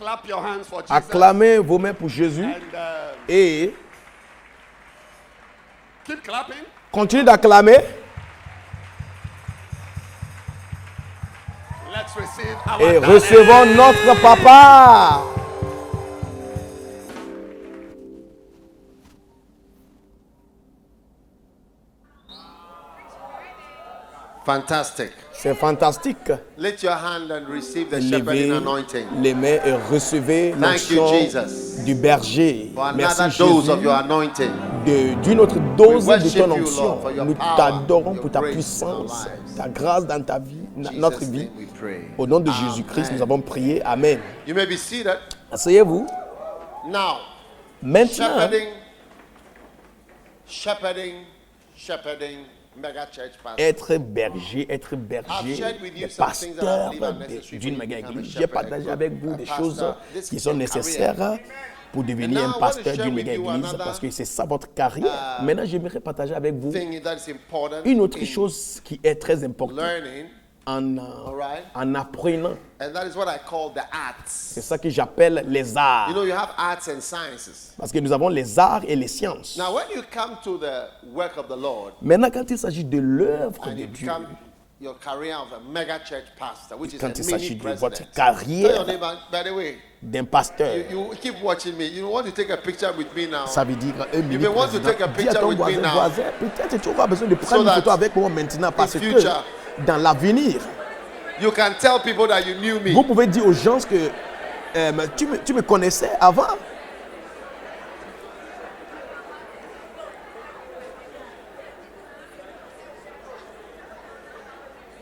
Clap your hands for Jesus. Acclamez vos mains pour Jésus And et keep clapping. continuez d'acclamer. Let's receive our Et daddy. recevons notre papa. Fantastic. C'est fantastique. Lift your hand and receive the shepherding Levez anointing. les mains et recevez Thank you, l'onction Jesus, du berger. for Merci another dose of Jésus your anointing. d'une autre dose We de worship ton you, onction. Lord, for your Nous power, t'adorons your pour ta grace in puissance, our lives. ta grâce dans ta vie, In notre Jesus' vie. name we pray. Au nom de Jésus-Christ, Amen. nous avons prié. Amen. You may be seated. Asseyez-vous. Now, Maintenant, shepherding, mega church pastor. être berger, I've shared with you des some things that I pasteurs believe are necessary d'une for you to méga become a église. J'ai shepherd, partagé a avec vous des pastor. choses This qui is sont a nécessaires pour devenir And now un I want to pasteur share d'une with méga you église another, parce que c'est ça votre carrière. Maintenant, j'aimerais partager avec vous Thing that is important une autre in chose qui est très importante learning, right. en apprenant. and that is what I call the arts. C'est ça que j'appelle les arts. You know, you have arts and sciences. Parce que nous avons les arts et les sciences. Now, when you come to the work of the Lord Maintenant, quand il s'agit de l'œuvre and de you Dieu, become your career of a mega church pastor, which is quand a il mini s'agit de president. votre Tell your carrière neighbor, by the way, d'un pasteur, you keep watching me. You want to take a picture with me now? ça veut dire un You may want to mini-président. take a Dis à picture ton with me voisin, now. peut-être tu auras besoin de prendre that une photo avec moi maintenant parce future, que dans l'avenir, You can tell people that you knew me. vous pouvez dire aux gens que tu me connaissais avant.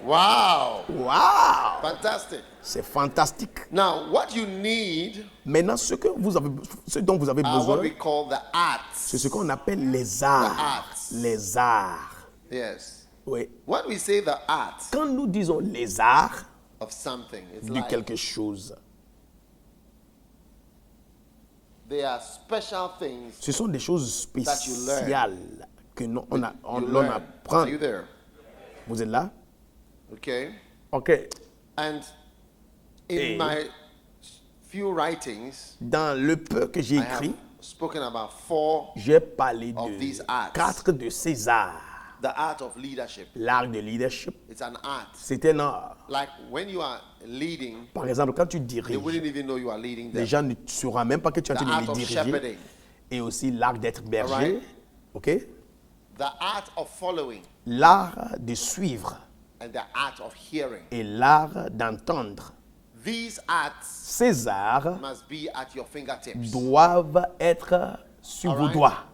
Wow. Waouh! Fantastic. C'est fantastique. Now, what you need Maintenant, ce dont vous avez are what besoin, we call the arts. c'est ce qu'on appelle les arts. arts. Les arts. Yes. Oui. When we say the arts Quand nous disons les arts of something, it's de like quelque chose, they are special things ce sont des choses spéciales que you l'on learn. apprend. Are you there? Vous êtes là? Okay. OK. And in my few writings, Dans le peu que j'ai I have écrit, spoken about 4. j'ai parlé of de these arts. 4 de ces arts. The art of leadership. L'art de leadership, It's an art. c'est un art. Like when you are leading, Par exemple, quand tu they diriges, wouldn't even know you are leading les them. gens ne sauront même pas que tu es en The train de art les of diriger. shepherding. Et aussi l'art d'être berger. Alright. OK? The art of following L'art de suivre and the art of hearing. et l'art d'entendre. These arts Ces arts must be at your fingertips. doivent être sur vos Alright. doigts.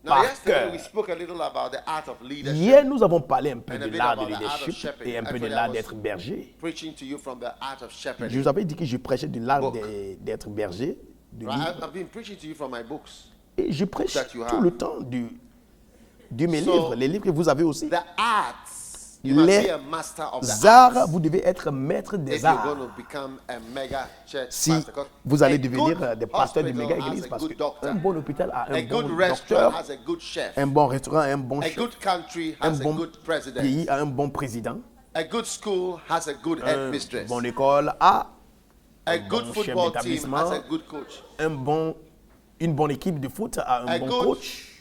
Now, Par yesterday cœur. we spoke a little about the art of leadership, Hier, nous avons parlé un peu And a de bit l'art de about the art of leadership shepherding. et un peu de Actually, l'art I was d'être berger. preaching to you from the art of Je shepherding. vous avais dit que je prêchais de l'art Book. d'être berger. Right? I've been preaching to you from my books. Et je prêche that you tout have. le temps de mes So, livres, les livres que vous avez aussi. The arts, you must Les be a master of the arts, arts vous devez être maître if des you're going arts. to become a mega church Si pastor. 'Cause vous allez a devenir good des pasteurs de hospital méga has église, a parce good doctor. qu'un bon hôpital a A un bon good restaurant docteur, has a good chef. un bon restaurant a un bon A chef, good country un has a bon good president. pays a un bon président, A good school has a good une headmistress. bonne école a A bon good chef football team d'établissement. has a good coach. une bonne équipe de foot a un A bon good coach,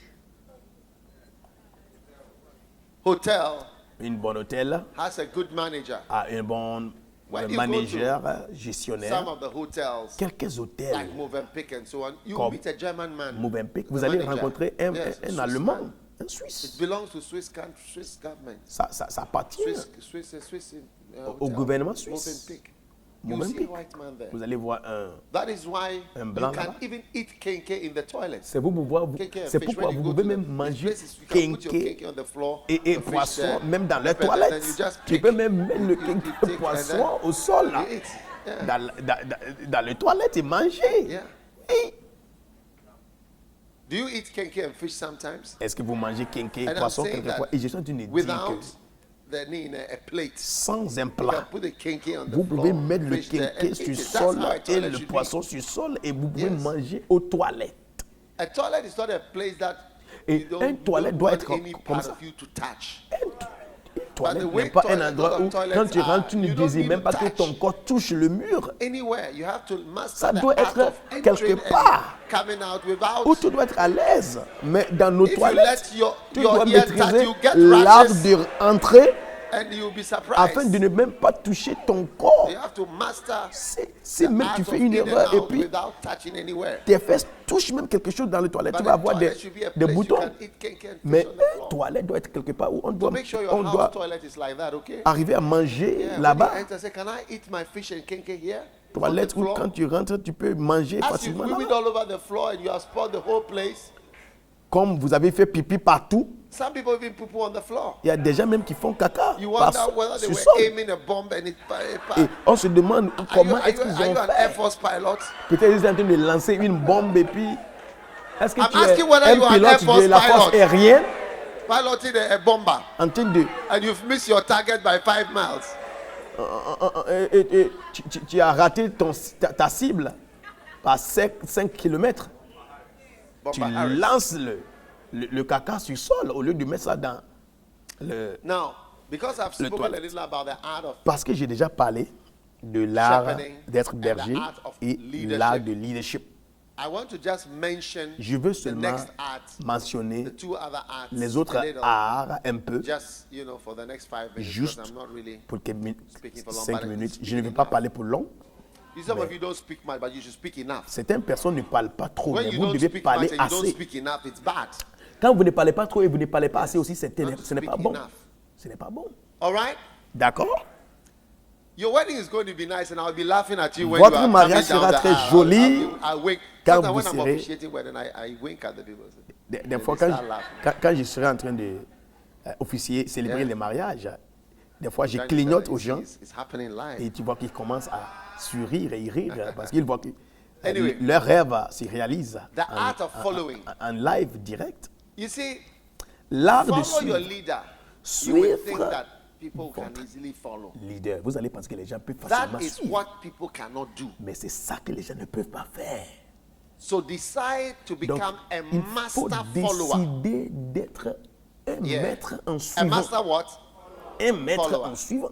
Hotel une bonne hôtel has a good manager. a un bon When you manager, Some gestionnaire. of the hotels, Quelques hôtels like Movenpick and so on, you Comme meet a German man. Movenpick, the vous allez manager. rencontrer un Swiss Allemand, man. un It Suisse. belongs to Swiss government. Ça appartient Swiss au hotel. gouvernement suisse. Movenpick. You see Movenpick. a white man there. Vous allez voir un. That is why Un you blanc can là-bas. even eat kenke in the toilet. C'est vous pouvoir, Kenke and c'est fish, pourquoi when you vous go pouvez to même the manger places, you can put your kenke kenke on the floor, et the fish poisson, there, même dans les pepper, and toilettes. then you just Tu pick. peux même mettre le You kenke take, and poisson then au sol là, you eat. Yeah. dans les toilettes et manger. Yeah. Et Do you eat kenke and fish sometimes? est-ce que vous mangez kenke et And I'm poisson saying quelquefois? that Et je suis en train de dire without que the need a plate, sans un you can plat, put the kenke on the vous pouvez floor, mettre le fish there, and kenke eat sur le it. That's sol how a et toilet le should poisson sur le sol et vous pouvez Yes. manger aux toilettes. be. A toilet is not a place that Et you don't, un toilette don't doit want être any comme part ça. of you to touch. toilette the way n'est pas un toilet- endroit où, toilets quand tu are, rentres, tu ne you don't désires need même pas to que ton touch. corps touche le mur. Anywhere, you have to master Ça the doit art être of quelque entering and part coming out without. où tu dois être à l'aise. Mais dans nos If you toilettes, let your tu your dois ear touch, maîtriser you get l'art rashes de rentrer and you'll be afin surprised. de ne même pas toucher ton corps. You have to master Si the même art tu of fais une in and erreur et out puis without touching anywhere. tes fesses touchent même quelque chose dans les toilettes, But tu vas a avoir des, toilet should be a des place you boutons. can eat cake and fish Mais on the une floor. toilette doit être quelque part où on So doit, make sure on your doit house toilet is like that, okay? arriver à manger Yeah, là-bas. when you enter, say, can I eat my fish and cake here? On the Toilette où floor? quand tu rentres, tu peux manger As you've facilement weed là-bas. all over the floor and you have spoiled the whole place. Comme vous avez fait pipi partout, Some people even poo on the floor. il y a des gens même qui font caca You par wonder whether they sur were sol. aiming a bomb and it. Et on se demande comment Are est-ce you qu'ils ont an Air fait. Force pilot? Peut-être ils sont en train de lancer une bombe et puis... Est-ce que I'm tu es asking whether you un are an Air pilote Force de la force pilot. aérienne Piloting a bomber en train de... and you've missed your target by 5 miles. et tu as raté ta cible par 5 km. Tu Bomber Harris. lances le caca sur sol au lieu de mettre ça dans le... Now, because I've spoken a toilette. little about the art of Parce que j'ai déjà parlé de l'art Shepherding d'être and the berger art of et leadership. l'art de leadership. I want to just mention Je veux the seulement next art, mentionner the two other arts, les autres a little, arts un peu, just for the next 5 minutes, juste because I'm not really. pour speaking for long, 5 but minutes. speaking Je ne vais pas enough. parler pour long. Some of you don't speak much, but you should speak enough. Certaines personnes ne parlent pas trop, When mais you vous don't devez speak parler much and you don't assez. speak enough, it's bad. Quand vous ne parlez pas trop et vous ne parlez pas assez aussi, ce Not n'est to pas speak bon. enough. Ce n'est pas bon. All right? D'accord? Your wedding is going to be nice, and I'll be laughing at you when Votre you are mariage coming down sera the très aisle. joli I wink. quand Sometimes vous when I'm serez- officiating wedding, I wink at the people. Des And fois, they quand, start laughing. quand je serai en train de officier, célébrer Yeah. les mariages, des fois, je Then clignote aux it's- gens It's happening live. et tu vois qu'ils commencent à sourire et rire parce qu'ils voient que Anyway. leur rêve se réalise The art of following. en live direct. You see, L'art de follow your suivre. leader. You will think Suivre that people can easily follow. leader. Vous allez penser que les gens peuvent That facilement is suivre. what people cannot do. Mais c'est ça que les gens ne peuvent pas faire. So decide to Donc, become a il faut master follower. décider d'être un Yeah. maître en A suivant. master what? Un maître follower. en suivant.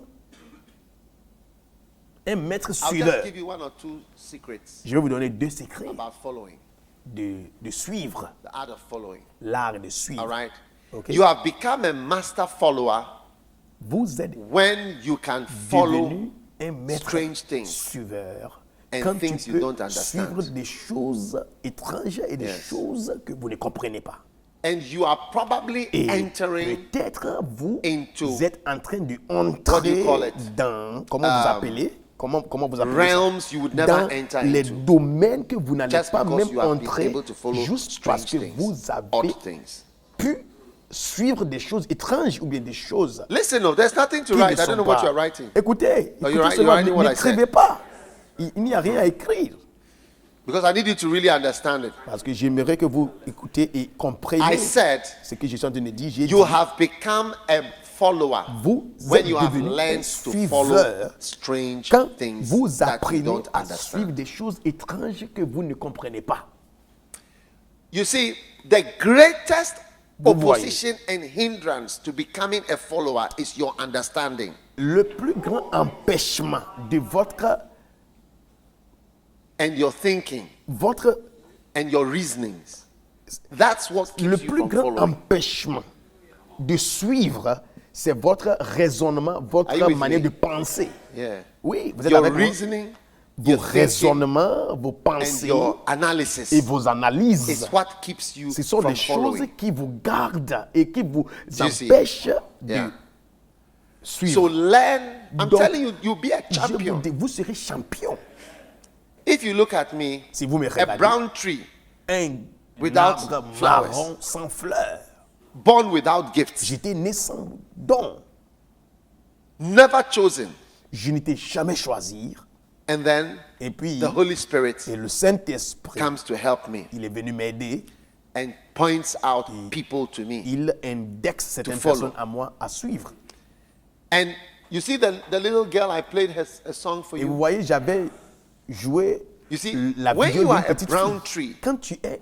Un maître I'll suiveur. just give you one or two secrets Je vais vous donner 2 secrets about following, de suivre, the art of following. l'art de suivre. All right? Okay. You have become a master follower Vous êtes when you can follow devenu un maître strange things suiveur and quand tu things you peux don't understand. suivre des choses étranges et des Yes. choses que vous ne comprenez pas. and you are probably Et entering peut-être vous into êtes en train de what do you call entrer it? dans, comment vous appelez, comment vous appelez ça? realms you would never Dans enter les into domaines que vous n'allez just pas because même you have been entrer able to follow juste parce strange que things, vous avez odd things. pu suivre des choses étranges ou bien des choses Listen, no, there's nothing to qui write. ne I don't sont know what pas. you're writing. Écoutez, No, écoutez you're seulement, writing what I n'écrivez said. pas. Il n'y a rien à écrire. Because I need you to really understand it. Parce que j'aimerais que vous écoutez et I compreniez said, ce que je suis en train de dire. J'ai you dit, have become a follower vous when êtes you have devenu un learned to follow suiveur strange quand things vous that you apprenez don't à suivre understand. des choses étranges que vous ne comprenez pas. You see, the greatest Vous voyez. opposition and hindrance to becoming a follower is your understanding. Le plus grand empêchement de And your thinking votre and your reasonings. That's what le keeps you plus from grand following. empêchement de suivre, c'est votre raisonnement, Are you votre with manière me? de penser. Yeah. Oui, vous êtes Your avec moi. reasoning, Vos your thinking, raisonnements, vos and pensées your analysis et vos analyses. is what keeps you Ce sont from des choses following. qui vous gardent et qui vous you see? empêchent Yeah. de suivre. So learn. I'm Donc, telling you, you'll be a Je vous champion. dis, vous serez champion. If you look at me, Si vous me a regardez, brown tree, un without arbre flowers. marron sans fleurs. born without gifts, J'étais né sans don. never chosen, Je n'étais jamais choisi. and then Et puis, the Holy Spirit et le Saint-Esprit, comes to help me il est venu m'aider. and points out people to me. Il indexe certaines follow. personnes à moi à suivre. And you see the little girl I played a song for Et vous you. voyez, j'avais joué You see, la when vidéo you d'une are a petite brown fille. tree, Quand tu es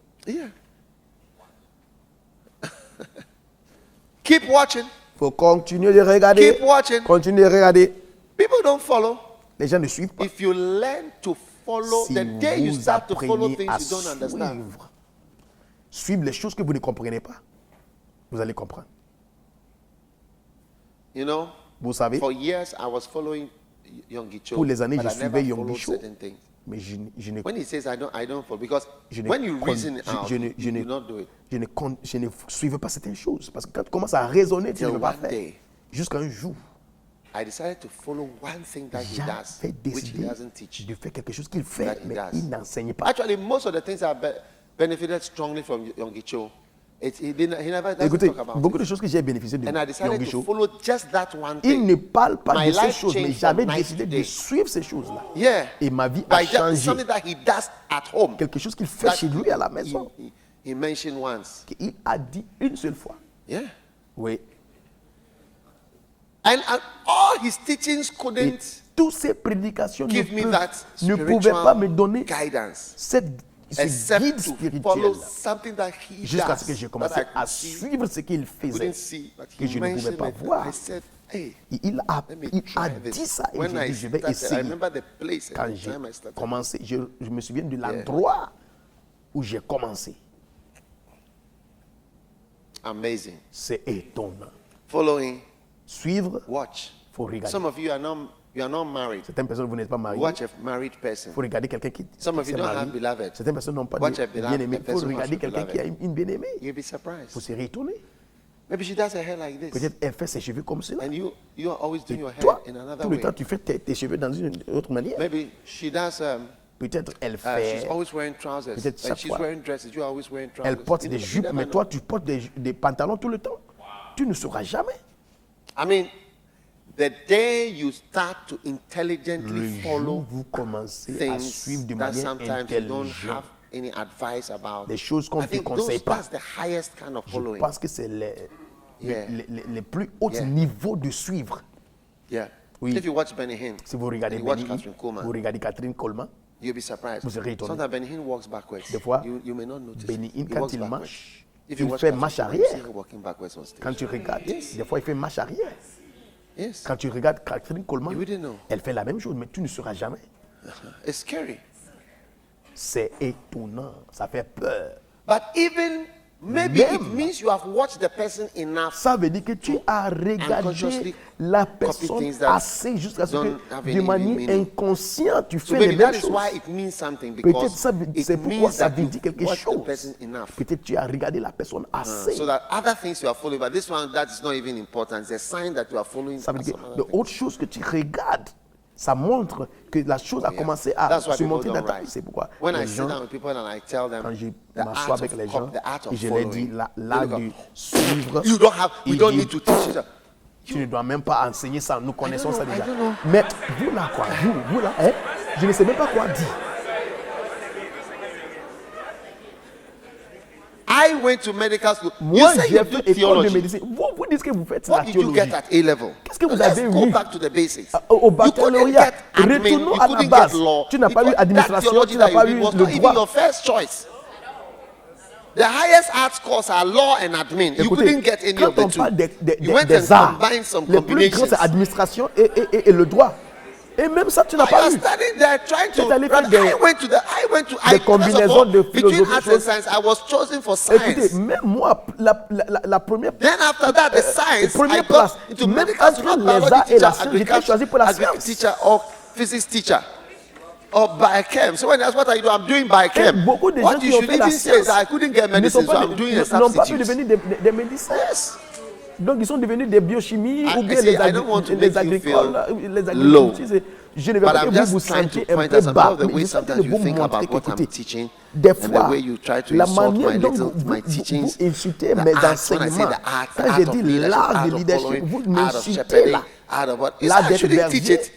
Yeah. Keep watching. Faut continuer de regarder. Keep watching. Continuer de regarder. People don't follow. Les gens ne suivent pas. If you learn to follow, Si the day you vous start to follow apprenez à things you don't understand, suivre les choses que vous ne comprenez pas, vous allez comprendre. you know, Vous savez, for years I was following Yonggi Cho, pour les années, but je I never suivais Yonggi followed Cho. certain things. mais je ne When he says I don't follow, because Je ne when you con- reason it je- out, je ne- you je ne- do not do it. je ne suivais pas certaines choses. Parce que quand tu commences à raisonner, tu ne Till peux pas one faire. day, Jusqu'à un jour, I decided to follow one thing that he does, j'avais which he décidé doesn't teach. de faire quelque chose qu'il fait, That he mais does. il n'enseigne pas. Actually, most of the things I benefited strongly from Yonggi Cho, he never doesn't Écoutez, talk about beaucoup it. de choses que j'ai bénéficié de And I decided Yonggi to Cho, follow just that one il thing. ne parle pas My de ces life choses, mais changed j'avais from night décidé to de day. suivre ces choses-là. Yeah. Et ma vie a By just changé. something that he does at home. Quelque chose qu'il fait That chez lui à la maison, he mentioned once. qu'il a dit une seule fois. Yeah. Oui. And all his teachings Et couldn't toutes ces prédications give me that ne pouvaient pas me spiritual donner guidance, ce except guide to spirituel follow something that he jusqu'à ce que does, j'ai that commencé I à could see, suivre ce qu'il faisait. couldn't see, but que he je ne pouvais mentioned pas it. voir. I said, hey, Il a let me dit try this. ça et When j'ai I dit je vais started, I essayer. remember the place Quand and the j'ai time I started. commencé, je me souviens de l'endroit où j'ai commencé. Amazing. C'est étonnant. Following, Suivre, watch. il faut regarder. Some of you are not married. Certaines personnes, vous n'êtes pas mariées. Watch a married person. Il faut regarder quelqu'un qui Some of you s'est don't have marié. beloved. Certaines personnes n'ont pas Watch de a beloved bien-aimé. Il faut person who has regarder a quelqu'un qui a beloved. une bien-aimée. You'll be Il surprised. faut se réétonner. Maybe she does her hair like this. Peut-être elle fait ses cheveux comme cela. And you are always doing your hair Toi, in another tout le way. temps, tu fais tes cheveux dans une autre manière. Maybe she does, Peut-être elle she's fait, always wearing trousers. Peut-être And chaque she's fois. wearing dresses. You're always wearing trousers. elle porte You des never jupes, mais know. toi, tu portes des pantalons tout le temps. Tu ne sauras jamais. I mean, the day you start to Le intelligently jour follow où vous commencez à things suivre de that manière sometimes you don't intelligente have any advice about, des choses qu'on I ne te think conseille pas, that's the highest kind of je following. pense que c'est Yeah. les plus hauts Yeah. niveaux de suivre. Yeah. Oui. If you watch Benny Hinn, Si vous regardez and you watch Benny Catherine Hinn, Coleman, vous regardez Catherine Coleman, you'll be surprised. Vous serez étonné. Sometimes Benny Hinn walks backwards. Des fois, you may not notice. Benny Hinn, He quand walks il backwards. marche, If you il watch fait Catherine marche Coleman, you see arrière. her walking backwards on stage. Quand tu regardes, Yes. des fois, il fait marche arrière. Yes. Quand tu regardes Catherine Coleman, You wouldn't know. elle fait la même chose, mais tu ne sauras jamais. It's scary. C'est étonnant, ça fait peur. But even maybe Même. it means you have watched the person enough. Ça veut dire que tu as regardé Unconsciously la copy personne things that assez jusqu'à ce don't que have de any manière meaning. inconsciente, tu So fais les maybe mêmes that is choses. why it means something, Peut-être because ça, it c'est pourquoi means ça that veut you dire quelque watched the chose. person enough. Peut-être tu as regardé la personne assez. So that other things you are following, but this one that is not even important. It's a sign that you are following Ça veut dire some que other de things. autres choses que tu regardes, ça montre que la chose a Yeah. commencé à That's why se people montrer dans don't ta vie. write. C'est pourquoi When I les sit gens, down with people and I tell them quand je the m'assois art avec of les gens, the art et of je leur dis following, l'art they du look suivre, you don't have, we il don't dit, need to teach it. tu ne dois même pas enseigner ça, nous connaissons ça know, I déjà. don't know. Mais vous là, quoi, vous là, hein, je ne sais même pas quoi dire. I went to medical school. Moi, You say j'ai you fait do école de theology. médecine. Vous dites que vous faites What la did you théologie. get at A level? Qu'est-ce que vous Let's avez go eu? back to the basics. Au You couldn't baccalauréat, get admin, retournons you à la couldn't base. get law. Tu n'as pas eu because that administration, theology tu n'as that pas you eu did was le not even droit. your first choice. The highest arts course are law and admin. You Écoutez, couldn't get any quand of the on two. parle You went and des arts, combined some les plus grands, combinations. c'est administration et le droit. Et même ça, tu n'as You pas are eu. studying there trying to. C'est allé faire Brother, des- I went to des first of combinaisons all, de between philosophie, arts and choses. science, I was chosen for Écoutez, science. même moi, la première Then after that, the science, I première got place, into même medical school, entre les biology arts et la teacher, science, j'étais choisi pour la agriculture science. teacher, or physics teacher, or biochem. So when they ask what are you doing, I'm doing Et biochem. beaucoup de gens What qui you ont should fait la even say is science I couldn't get ne sont medicine, so pas I'm doing a n'ont pas pu substitute. devenir des médecins. Yes. Donc ils sont devenus des biochimies I ou bien see, les, I don't want to les make you agricoles, feel les low. agriculteurs. Je ne veux But pas I'm que vous vous just trying to sentiez un point peu out some bas. of the Mais ways je suis en train sometimes de you vous think montrer about what I'm qu'écoutez, teaching des and the fois, way you try to la insult manière my dont little, vous my teachings, insultez the mes arts, when I enseignements, say the art, quand the j'ai art of dit leadership, l'art art de of leadership, following, vous art of m'insultez shepherding, là. art of what? You L'art said I d'être shouldn't teach berger. it.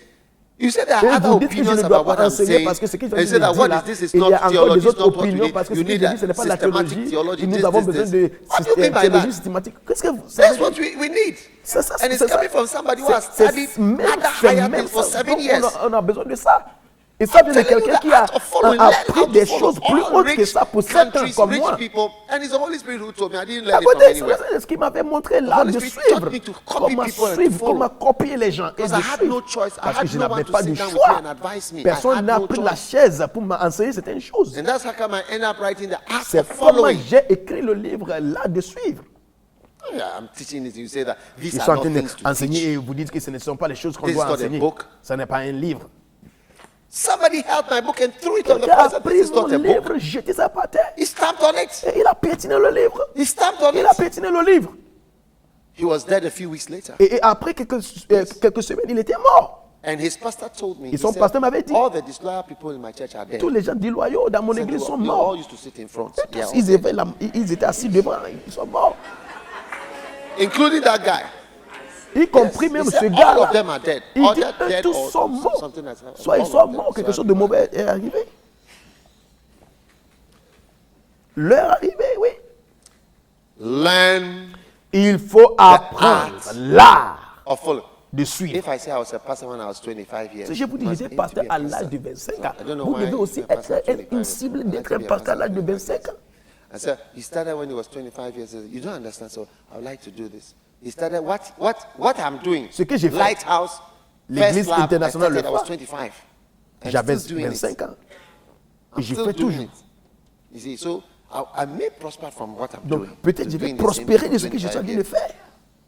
You said there Et are vous other dites que je opinions ne dois about what pas I'm enseigner saying. parce que ce qu'ils ont And dit you said that dit what là, is this is il y a not encore theology, des it's autres not what you opinions need. parce que You ce que need je a dis, ce n'est pas la systematic théologie. theology, Et nous this, avons this, besoin this. de What do you mean by théologie that? systématique. Qu'est-ce que vous That's savez? what we need. C'est ça, And it's c'est ça. coming from somebody who has C'est studied même, other c'est higher même things for ça. 7 Donc, years. on a besoin de ça. Et ça vient de I'm telling you quelqu'un the qui a art of following. Learn appris how to des follow. choses plus All hautes que rich ça pour certains countries, comme rich moi. people, and it's the Holy Spirit who told me. I didn't À learn it from côté, anywhere. c'est ce qui m'avait montré l'art Holy de Spirit suivre. taught me to copy Comment people and to suivre, follow. comment copier les gens et de Because I had suivre. no choice. I Parce que had je no n'avais one to pas sit de down with choix. me and advise me. I Personne had n'a no pris la choice. chaise pour m'enseigner certaines choses. And that's how come I end up writing the art C'est of comment following. j'ai écrit le livre L'art de suivre. Yeah, I'm teaching it. You say that these Ils are sont en not train things to d'enseigner teach. et vous dites que ce ne sont pas les choses qu'on This is doit not a enseigner. book. Ce n'est pas un livre. Somebody held my book and threw it on the Quelqu'un a floor. pris This is mon not a book. livre, jeté ça par terre. He stamped on it. Et il a pétiné le livre. He stamped on Il a it. pétiné le livre. He was dead a few weeks later. Et après quelques semaines, il était mort. And his pastor told me, Et he son said, pasteur m'avait dit, all the disloyal people in my church are dead. tous les gens disloyaux dans mon He said, église sont they all morts. used to sit in front. Et Yeah, tous, all dead. ils étaient assis devant, ils sont morts. Including that guy. Y compris Yes. même He ce said, all gars-là. of them are dead. Il All dit, they're eux dead tous or sont morts. something has happened. Soit ils All sont of them. morts, quelque So chose de mauvais est arrivé. L'heure arrivée, oui. Learn Il faut apprendre art l'art of follow. de suivre. If I say I was a pastor when I was 25 years, Si je vous dis, it must j'étais mean to pasteur be a à l'âge pastor. de 25 ans, I don't know vous why devez aussi you're a pastor at être 25 une cible I'd like d'être to un be a pasteur à l'âge de 25 25 ans. I said, he started when he was 25 years old. You don't understand, so I would like to do this. He started what I'm doing. Ce que j'ai fait, Lighthouse, l'Église First Lab, I internationale started, Le I was Phare. 25. I'm J'avais still doing it. 25 ans. I'm Et j'ai still fait doing toujours. it. You see, so I may prosper from what I'm Donc doing. peut-être to je vais doing the same prospérer thing de for ce que je suis en 25 train de years. faire.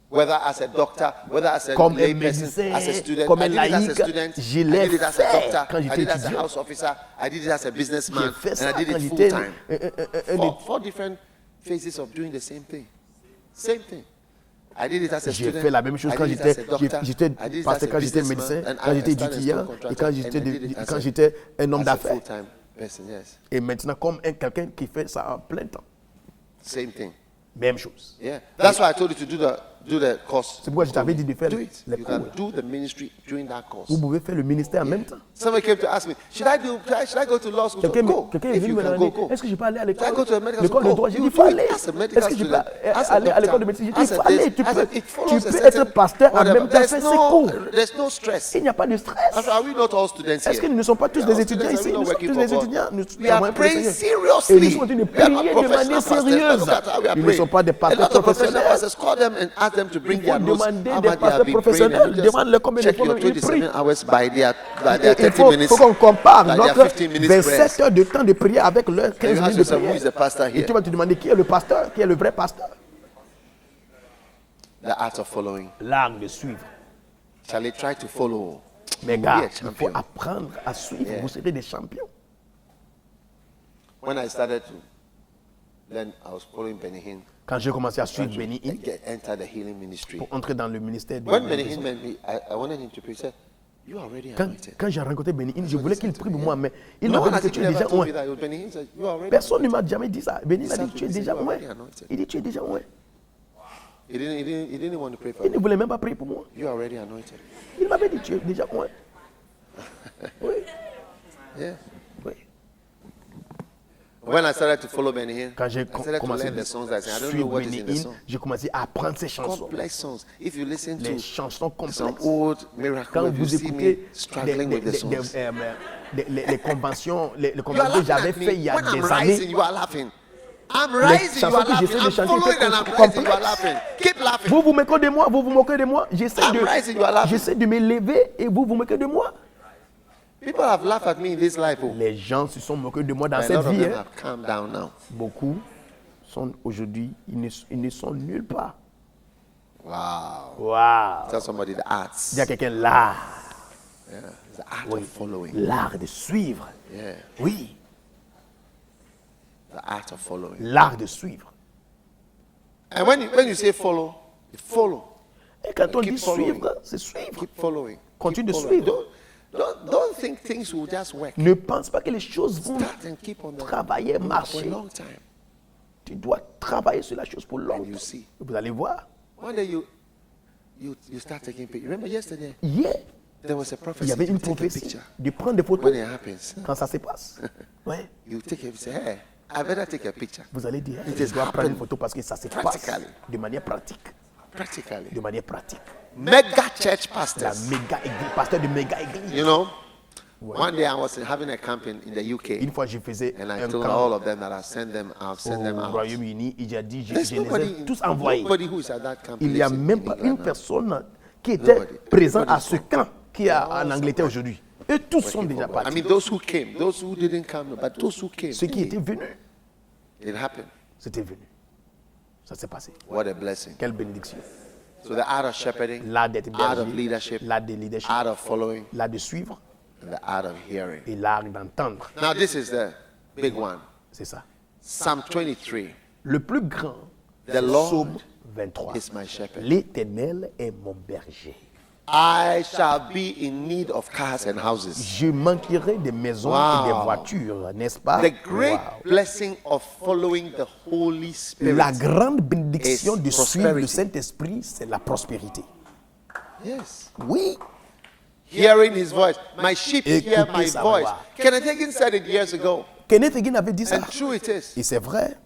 Whether as a doctor, whether as a Comme un lay person, médecin, as a student, comme I un did it as a laïc, student, je I l'ai did it as a fait doctor, quand I j'étais did it as a étudiant. house officer, I did it as a J'ai businessman, fait and ça I did quand it j'étais full time. Four different phases of doing the same thing. Same thing. I did it as a J'ai student. fait la même chose I quand did it as a j'étais doctor, j'étais I did it parce as que a quand j'étais businessman, médecin, and quand I j'étais started as a étudiant et contractor, quand and I did it as quand a- j'étais un homme as a d'affaires. full-time person, yes. Et maintenant comme quelqu'un qui fait ça en plein temps. Same thing. Même chose. Yeah. That's why I told you to do the course. C'est pourquoi je t'avais dit de faire Do it. les You cours. can do the ministry during that course. Vous pouvez faire le ministère en même temps. Somebody came to ask me, should I go to law school? Quelqu'un Go. est If venu you me can demander, go. est-ce que je peux aller à Should I go to a medical l'école de school? droit? J'ai dit, You il faut do it aller. as a medical Est-ce que je peux student, as a aller à l'école de doctor, médecine? J'ai dit, il as a faut aller. this, Tu as a- it follows peux a être certain- pasteur en whatever. même temps faire ses cours. There's no stress. Il n'y a pas de stress. Are we not all students here? Est-ce que nous ne sommes pas tous We are des all étudiants students, ici? are we not Nous sommes working tous for des God? étudiants. Nous We are travaillons pour le praying Seigneur. seriously. Et nous sommes en train de We are not prier de manière professional pastors. sérieuse. Look at how we are Nous ne praying. sommes pas des A pasteurs lot of professional professionnels. pastors, call them and ask them to bring Il their faut notes. demander How des much they have pasteurs been professionnels, praying, and you just demande-le combien de check fois your ils prient. 27 hours by their Il 30 faut minutes. qu'on compare by their notre 15 minutes 27 prayers. heures de temps de prière avec leur And 15 you ask minutes de yourself, who is prière. the pastor Et here? tu vas te demander qui est le pasteur, qui est le vrai pasteur. The art of following. L'art de suivre. Shall they try to follow? Mes Be gars, a il faut champion. apprendre à suivre. Yeah. Vous serez des champions. When I started to, then I was following Benny Hinn. Quand j'ai commencé à suivre Benny Hinn Enter the healing ministry. pour entrer dans le ministère de When Benny Hinn met me, I wanted him to pray. He said, "You are already anointed." Quand j'ai rencontré Benny Hinn, je voulais qu'il prie pour moi, mais il No one m'avait has dit que tu es even déjà ever told loin. me that. Benny Hinn said, "You are already." Personne ne m'a jamais dit ça. Benny m'a dit que tu es He said, déjà "You are loin. already anointed." Il dit tu es déjà loin. He didn't want to pray for Il ne me. voulait même pas prier pour moi. You are already anointed. Il m'avait dit tu es déjà loin. Oui, Yeah. oui. When I started to follow Benny Hinn, Quand j'ai I started to commencé learn the songs. I said, I don't know suivre what is Benny in the Hinn, song. j'ai commencé à apprendre ces chansons. Complex songs. If you listen Les to chansons some complexes. old miracle, Quand you vous see me écoutez struggling with the songs. les conventions, les You are conventions que laughing j'avais at fait me. il y a When I'm des rising, années, you are laughing. I'm rising, you chansons are que laughing. j'essaie de I'm chanter following étaient and I'm complexes. rising, you are laughing. Keep laughing. vous vous moquez de moi, vous vous moquez de moi, I'm rising, you are laughing. j'essaie de m'élever et vous vous moquez de moi. People have laughed at me in this life. Oh. Les gens se sont moqués de moi dans A cette lot of vie. them hein. have calmed down now. Beaucoup sont aujourd'hui, ils ne sont nulle part. Wow. Waouh! Tell somebody the arts. Il y a quelqu'un là, Yeah. The art of following. l'art de suivre. Yeah. Oui, The art of following. l'art de suivre. And when you say follow, you follow. Et quand on Keep dit following. suivre, c'est suivre. Keep following. Continue Keep de following. suivre. Don't think things will just work. Ne pense pas que les choses vont Start and keep on travailler, for a marcher. long time. Tu dois travailler sur la chose pour longtemps. you see. Vous allez voir. One day you start taking pictures. Remember yesterday Hier, there was a il prophecy. y avait une to take a prophétie picture. de prendre des photos When it happens, quand ça se passe. Ouais. you take a say, hey, I better take a picture. Vous allez dire, It je has dois prendre une happened photo parce que ça se passe practically. de manière pratique. Practically. De manière pratique. Mega church La pastors. méga église, pasteur de méga église. You know, One day I was having a camp in the UK, Une fois, je faisais and I un told camp all of them that I've sent them au out. Royaume-Uni. Et j'ai dit, je There's les nobody, ai tous envoyés. nobody who is at that camp. Il n'y a lives in même pas England une now. personne qui était Nobody. présente à Everybody's ce camp qui est en Angleterre aujourd'hui. Eux tous sont déjà I partis. mean, those who came, those who didn't come, but those who came, Ceux qui étaient venus, it happened. c'était venu. Ça s'est passé. What a blessing. Quelle bénédiction. So the art of shepherding, L'art d'être art of berger, leadership, l'art de leadership, art of following, l'art de suivre and the art of hearing. et l'art d'entendre. Now this is the big one. C'est ça. Psalm 23. Le plus grand, The c'est Lord Psaume 23. is my shepherd. L'Éternel est mon berger. I shall be in need of cars and houses. Je manquerai des maisons et des voitures, n'est-ce pas? The great Wow. blessing of following the Holy Spirit. La grande bénédiction is de suivre le prosperity. Saint-Esprit, c'est la prospérité. Yes. Oui. Hearing his voice. My sheep hear Écoutez my sa voice. voix. Kenneth Hagin said it years ago. Kenneth Hagin avait dit ça. And true it is. Et c'est vrai.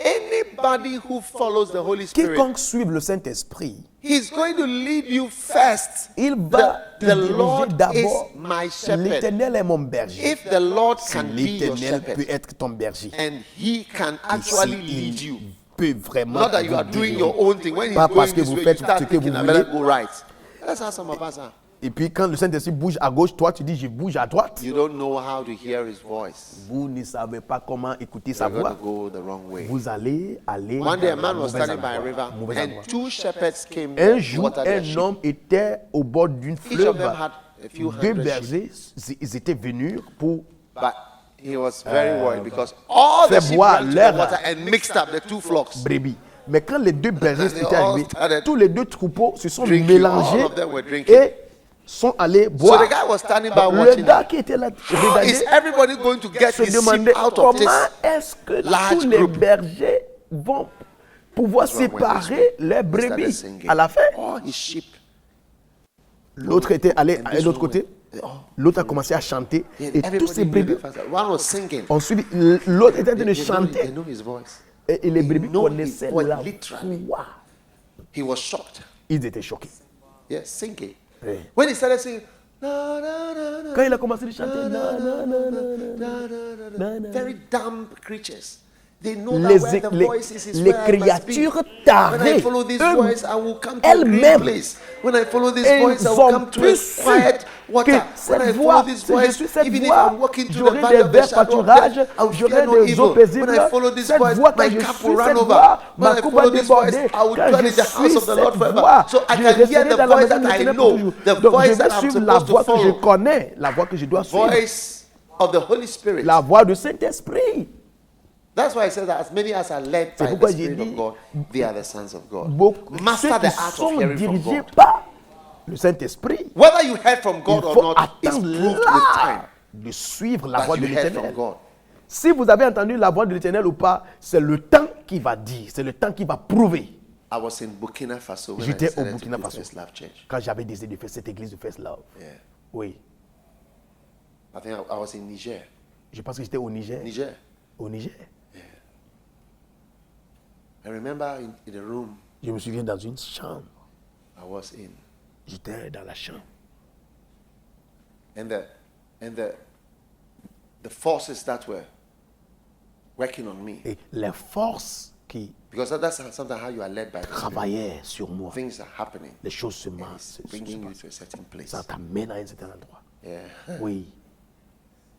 Anybody who follows the Holy Spirit, Quiconque suive le Saint-Esprit, he's going to lead you first. il va te The diriger Lord d'abord. is my shepherd. L'Éternel est mon berger. If the Lord Si can be your l'Éternel peut shepherd être ton berger, and he can et actually si lead il you, peut vraiment not that you vous are doing diriger. your own thing. When he's Pas parce going que this vous way, you faites start ce que thinking, vous I better voulez. go right. That's how some of us are. Et puis quand le Saint-Esprit bouge à gauche, toi tu dis je bouge à droite. You don't know how to hear his voice. Vous ne savez pas comment écouter sa You're going to voix. go the wrong way. Vous allez aller One day a dans man le was mauvais standing by a endroit, river mauvais and endroit. two shepherds came Un to jour, water their un sheep. homme était au bord d'une Each of fleuve. them had a few Deux hundred sheep. bergers, ils étaient venus pour But he was very worried because all the faire sheep boire ran to the leur water and mixed up the two flocks. brebis. Mais quand les deux bergers They étaient all arrivés, started tous les deux troupeaux se sont drinking. mélangés All of them were drinking. et sont allés So boire. the guy was standing by Le watching gars them. qui était là, How regardez, is everybody going to get se his sheep demandait out of this? comment est-ce que large tous les group? bergers vont pouvoir That's why when séparer they leurs started brebis. singing, À la fin, all his sheep. l'autre était allé And à this l'autre one côté. went, oh. L'autre a commencé à chanter. And Et tous everybody ces knew brebis the first- One was singing. ont suivi. L'autre était en train de They chanter. know his voice. Et les brebis know his connaissaient voice, la literally. voix. He was shocked. Ils étaient choqués. Yes, singing. Oui. When he started singing, na, na, na, na, Quand il a commencé à chanter, na, na, na, na, na, na, na, na. very dumb creatures. They know Les- that where the les- voice is les where I must be. créatures When tarées, I follow this eux- voice, I will come to a green elles-mêmes, place. When I follow this elles voice, I will ont come to pu a su quiet que water. When cette I voix, follow this si je voice, suis cette even if voix, I'm walking through the j'aurai valley des of the verts shadow of pâturages, death, I will j'aurai fear no des eaux evil. paisibles. When I follow this Cette voice, voix, quand my je cup suis will run cette over. voix, When ma I coupe va follow this voice, déborder. I will Quand dwell je in the house suis of the Lord cette forever. voix, So I je can hear resterai the dans la voice maison that de I l'Éternel pour know, toujours. the Donc je voice vais that I'm suivre la supposed to voix que je follow. connais, la voix que je dois suivre, Voice of the Holy Spirit. la voix du Saint-Esprit. That's why I said that as many as are led C'est by pourquoi the j'ai Spirit dit, of God, they are the sons of God. Beaucoup, Master ceux the qui art of sont hearing from dirigés God. par le Saint-Esprit, Whether you heard from il God or faut not is attendre proved with là time de suivre la that voix you de heard from l'Éternel. God. Si vous avez entendu la voix de l'Éternel ou pas, c'est le temps qui va dire, c'est le temps qui va prouver. I was in Burkina Faso when I J'étais au decided to Burkina do Faso First Love Church. quand j'avais décidé de faire cette église de First Love. Yeah. Oui, I think I was in Niger. je pense que j'étais au Niger. Niger. Au Niger. I remember in the room Je me souviens dans une chambre. I was in. J'étais dans la chambre. And the forces that were working on me. Et les forces qui Because that's sometimes how you are led by the Spirit. travaillaient sur moi, Things are happening. les choses se And passent. it's bringing you to a certain place. Ça t'amène à un certain endroit. Yeah. Oui.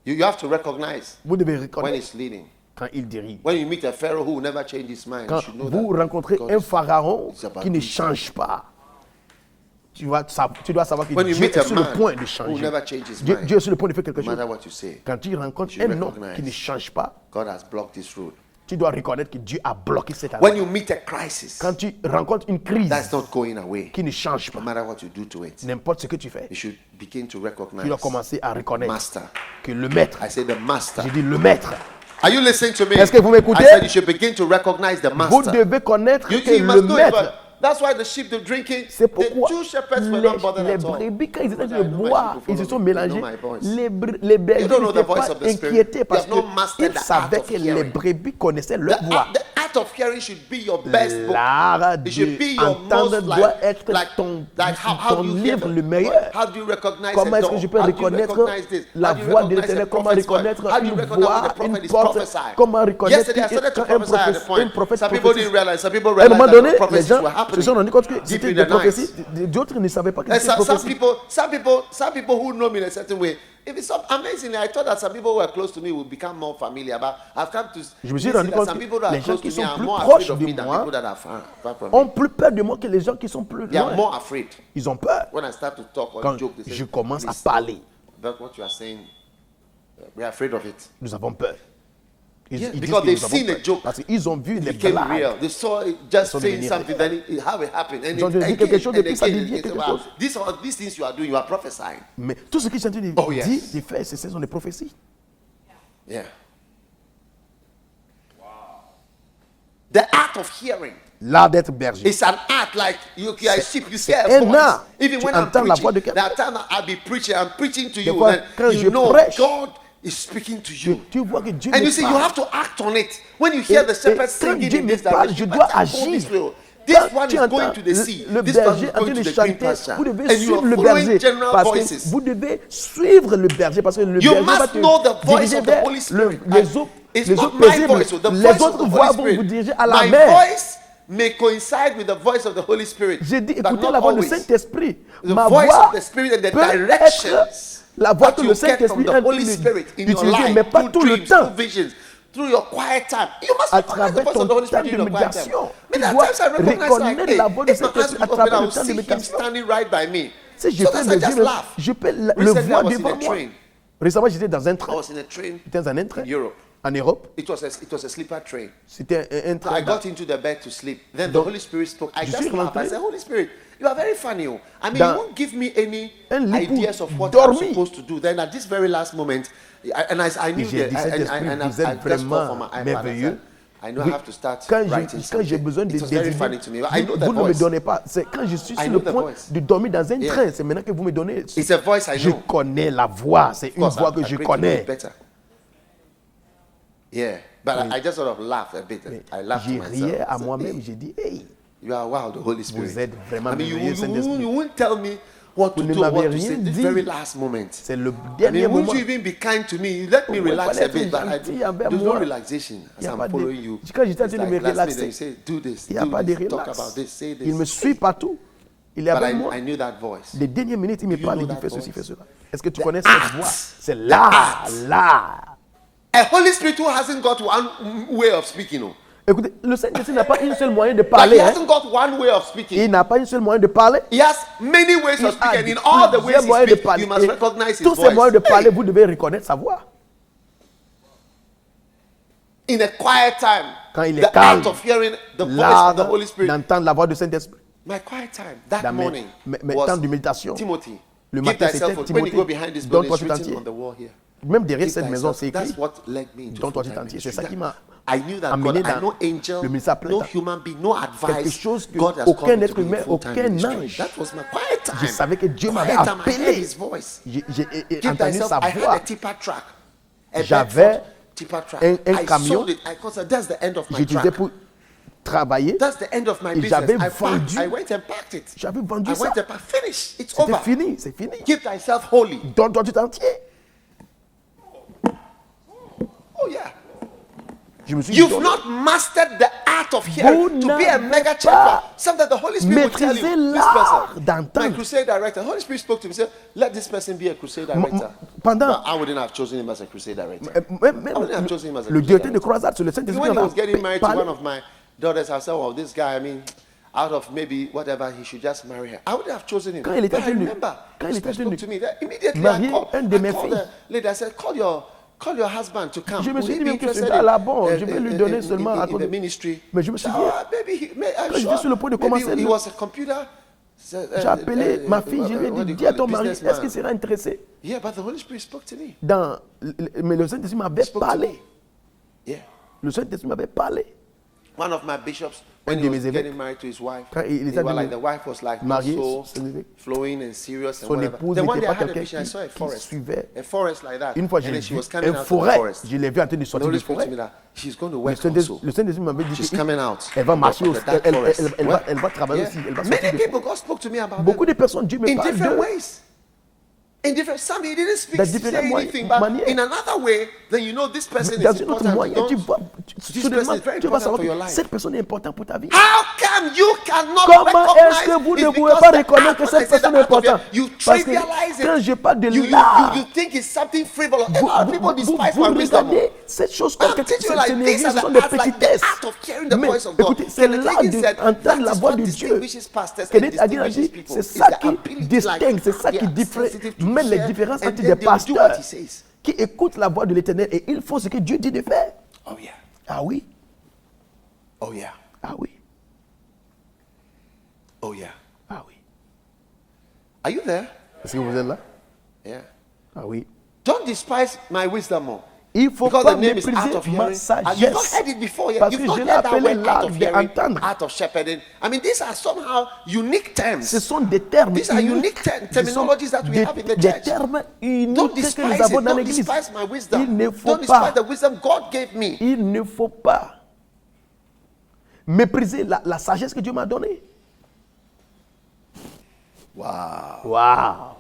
You have to recognize Vous devez when reconnaître it's leading. quand il dirige. When you meet a Pharaoh who will never change his mind, you Quand should know vous that rencontrez God un is- pharaon it's about qui ne peace. change pas, tu dois savoir que When you Dieu meet est a sur le man point de who changer. never changes his Dieu, mind, Dieu est sur le point de faire quelque no matter chose. what you say, Quand tu rencontres you un homme recognize. qui ne change pas, God has blocked this road. tu dois reconnaître que Dieu a bloqué cette When année. you meet a crisis, Quand tu rencontres une crise that's not going away. qui ne change No pas, matter what you do to it, n'importe ce que tu fais, you should begin to tu dois recognize commencer à reconnaître Master. que le maître, I say the Master. j'ai dit le maître, Are you listening to me? Est-ce que vous m'écoutez? I said you should begin to recognize the vous Master. devez connaître You que must le know it, maître, but that's why the sheep they're drinking. c'est The pourquoi two shepherds were les, not bothered les at all. brebis, quand ils étaient en train I de know my boire, sheep ils se will sont follow me. They mélangés. know my voice. Les bergers You don't know n'étaient the voice pas of the Spirit. inquiétés They parce have not mastered qu'ils the art savaient of que les hearing. brebis connaissaient leur voix. The art art of hearing should be your best book. L'art It should be your d'entendre most doit être ton ton livre le meilleur. How do you recognize Comment a est-ce que door? je peux How do you reconnaître recognize this? la How do you voix de recognize l'Éternel? a Comment prophet's voice? reconnaître How do you une recognize when voix, the prophet une is porte? prophesying? Comment reconnaître Yesterday I started to un prophesy at the point. prophète Some people didn't prophétise? realize. Some people À un moment realized donné, that the les prophecies gens were se happening sont rendus compte que deep c'était in des the night. prophéties. D'autres ne savaient pas que And c'était des prophéties. some people who know me in a certain way, if it's amazing, I thought that some people who are close to me would become more familiar, but I've come to Je me suis see rendu that compte some que people that are les gens close qui to me sont are plus more proches afraid of de me than moi people that are far from ont me. plus peur de moi que les gens qui sont plus They are loin. more afraid. Ils ont peur. When I start to talk or Quand joke, they say, je commence à "Please, parler, that's what you are saying. We are afraid of it. nous avons peur. Ils Yeah, disent because que they've nous avons seen a peur. joke. Parce qu'ils ont vu It les became blagues. real. They saw it just sont saying devenus something, then how it happened. And Ils ont it, dit again, quelque chose and et puis ça again, devient and quelque wow, chose. these things you are doing, you are prophesying. Mais tout ce qu'ils sont en train de Oh, yes. dire, de faire, ce sont des prophéties. Yeah. The art of hearing. L'art d'être berger. It's an art like you are a sheep, you hear un a voice. art. Even Tu when I'm entends la voix de preaching, quelqu'un. there are times I'll be preaching, I'm preaching to you, fois, then quand you je know prêche, God is speaking to you. Tu vois que Dieu And me you see, you parle. have to act on it. When you hear the shepherd quand singing Dieu in me this parle, direction, je you dois better go this agir. way. This Quand one tu is entends going to the sea. le This one berger is en train going de to the green chanter, pasture. vous devez And you suivre are le following berger. general Parce que voices. vous devez suivre le berger. Parce que le You berger va must te know the voice diriger of the vers Holy Spirit. les autres, It's les not autres my paisibles. voice, the Les voice of autres the voix Holy vont vous Spirit. diriger à la My mer. voice may coincide with the voice of the Holy Spirit. J'ai dit, but écoutez not la voix du always. Saint-Esprit. The Ma voice voix of the Spirit and the peut être directions la voix that que you le get from Saint-Esprit the est en Holy train Spirit in your d'utiliser, life, mais pas through tout le dreams, temps. through visions, through your quiet time. You must À recognize the travers voice ton of the Holy temps Spirit de in your quiet time. méditation, Many tu dois times I recognize like, reconnaître hey, la voix de if my eyes Saint-Esprit will à open, I travers will le temps de see him méditation. standing right by me. Si je Sometimes fais I le just Dieu, laugh. je peux le Recently, I voir was in devant a moi. train. Récemment, j'étais dans un I train. was in a train J'étais dans un train in Europe. en Europe. It was a sleeper train. C'était un I train. got into the bed to sleep. Then the Donc, Holy Spirit spoke. I je just suis laughed. I rentré. said, Holy Spirit, you are very funny. Oh. I mean, Dans you won't give me any un lit pour ideas of what dormir. I'm supposed to do. Then at this very last moment, I knew j'ai that. dit, Saint-Esprit, vous êtes I just called for vraiment my iPad. merveilleux. I know I have to start Quand writing j'ai something. besoin de It was very des funny idées, to me. I know the vous ne me voice. donnez pas. C'est quand je suis I sur know le the point voice. de dormir dans un Yeah. train, c'est maintenant que vous me donnez. It's a voice I Je know. connais la voix. C'est une Of course, voix que I'm je great to know connais. it better. Yeah, but I just sort of laughed a bit. I laughed to J'ai myself. riais à I said, moi-même. hey, J'ai dit, hey, you are wow, the Holy Spirit. vous êtes vraiment I mean, merveilleux, Saint-Esprit. you won't tell me what to Vous ne do, what m'avez to say. rien This dit. very last moment. C'est le I dernier mean, won't moment. you even be kind to me? Let me Vous relax pouvez a bit, être but gentil envers there's moi. no relaxation as Il y a I'm pas de- following you. Quand j'étais en It's train de me like last minute, relaxer, you say, do this, il n'y a pas do de this, talk relax. about this, say Il me this. suit partout. Il est But avec moi. I knew that voice. Les dernières minutes, il me you parle, know il dit that fais ceci, voice? fais cela. Est-ce que tu The connais cette art. voix? C'est The là, art. là. A Holy Spirit who hasn't got one way of speaking, no. Écoutez, le Saint-Esprit n'a pas une seule moyen de But parler. he hein. hasn't got one way of speaking. Il n'a pas une seule moyen de parler. He has many ways Il of speaking. a And in all the ways plusieurs he moyens de speaks, parler. you must Et recognize his tous ces voice. moyens de parler, Hey, vous devez reconnaître sa voix. in a quiet time, Quand il est the calme, art of hearing the voice of L'art the Holy Spirit. d'entendre la voix du Saint-Esprit. My quiet time that Dans mes- morning mes was temps de méditation. Timothy. Le Give matin, thyself c'était a- when you go Timothée. behind this building, Donne-toi it's tout written entier. on the wall here. Même derrière Give cette maison, c'est thyself. écrit. That's what led me into Donne-toi tout full-time entier. C'est ministry. ça qui m'a I knew that amené God, I dans no angel, le ministère plein no temps. human being, no Quelque advice. chose que God has aucun called me être to be humain, full-time aucun ministry. ange. That was my quiet time. Je savais que Dieu m'avait Quiet time, I heard appelé. his voice. J'ai Give entendu thyself, sa I had voix. a tipper track. A J'avais Bedford tipper track. un I camion. sold it. I considered that's the end of my J'utilisais track. pour travailler. That's the end of my Et business. j'avais I packed. vendu. I went and packed it. J'avais vendu I ça. went and packed. Finish. It's C'était over. fini, c'est fini. Give thyself holy. Donne-toi tout entier. Oh yeah. Je me suis You've donné. not mastered the art of hearing to be a n'avez mega pas champion. Something the Holy Spirit will tell maîtrisé you. This l'art person, my d'entendre. crusade director. Holy Spirit spoke to me. Said, "Let this person be a crusade director." pendant- But I wouldn't have chosen him as a crusade director. Même I wouldn't have chosen him as a le crusade directeur de director. croisade sur le Saint-Esprit. When he on a was getting married to parlé. one of my daughters, I said, "Well, this guy. I mean, out of maybe whatever, he should just marry her." I wouldn't have chosen him. Quand il était But I en train de- remember, quand the il était Spirit en train spoke de to me. That immediately, marier I called, un de mes I called filles. the lady. I said, Call your husband to come. Je me Would suis he dit be même que interested ce gars-là, bon, in- je vais in- lui donner in- seulement à in cause the de- ministry? Mais je me souviens, Maybe I'm quand j'étais sur le point de maybe commencer he le- was a computer. j'ai appelé ma fille, je lui ai what do dit, you dis à call ton it, mari, businessman. est-ce qu'il sera intéressé Yeah, but the Holy Spirit spoke to me. mais le Saint-Esprit m'avait Spoke to parlé. me. Yeah. Le Saint-Esprit m'avait parlé. One of my bishops, when Un he de was mes évêques, getting married to his wife, quand il they était were like, devenu the wife was like not marié, so son évêque, flowing and serious and son whatever. épouse Then one n'était day I pas had a quelqu'un vision, I saw a qui forest. suivait. A forest like that. Une fois, And j'ai then she vu was coming une out of the forêt. forest. Je l'ai vu en train de The sortir Holy de Spirit forêt. told me that she's going to Le work Saint-Esprit also. m'avait dit She's que coming out. elle va marcher of aussi. the dark forest. Elle va travailler Yeah. aussi. Elle va sortir Many de people, forêt. God spoke to me about Beaucoup them. de personnes, Dieu me In parle different d'eux. ways. In different, some he didn't speak, Dans say différents anything, but manières. in another way, then you know this person Dans is un autre important. moyen, tu Don't- vois, This soudainement, person is very tu vas important savoir for your que life. cette personne est importante pour ta vie. How come you cannot Comment est-ce que recognize vous it's ne pouvez because pas the reconnaître act- que when I cette say the personne est act of your- importante? You Parce que trivialize it. quand je parle de You l'art, think it's something frivolous. vous, A lot of people despise my wisdom. regardez cette chose comme I'm quelque teaching you chose, like ce these are sont the des acts, like the petitesses. act of hearing the Mais voice of God. écoutez, c'est Kenneth l'art Hagin said, d'entendre that la is voix what de Dieu. distinguishes pastors and Kenneth Hagin a distinguishes dit, people. c'est It's ça the qui ability, distingue, like, c'est ça they qui are diffère, sensitive to met les share, différences and entre then des they will do what pasteurs he says. qui écoutent la voix de l'Éternel et ils font ce que Dieu dit de faire. Oh yeah. Ah oui, Oh yeah. ah oui, Oh yeah. ah oui. Are you there? Est-ce que vous êtes là? Yeah. Ah oui. Don't despise my wisdom more. Il faut Because pas the name is art mépriser of ma hearing. And you've not sagesse. heard it before yet. Parce You've que not je heard l'ai that appelé word art l'art of hearing, d'entendre. art of shepherding. I mean, these are somehow unique terms. Ce sont des termes These are unique uniques. terminologies that we have in the Des church. termes Don't uniques que despise nous it. avons dans Don't l'église. despise my wisdom. Il ne faut Don't despise pas. the wisdom God gave me. Il ne faut pas mépriser la sagesse que Dieu m'a donnée. Wow. Waouh.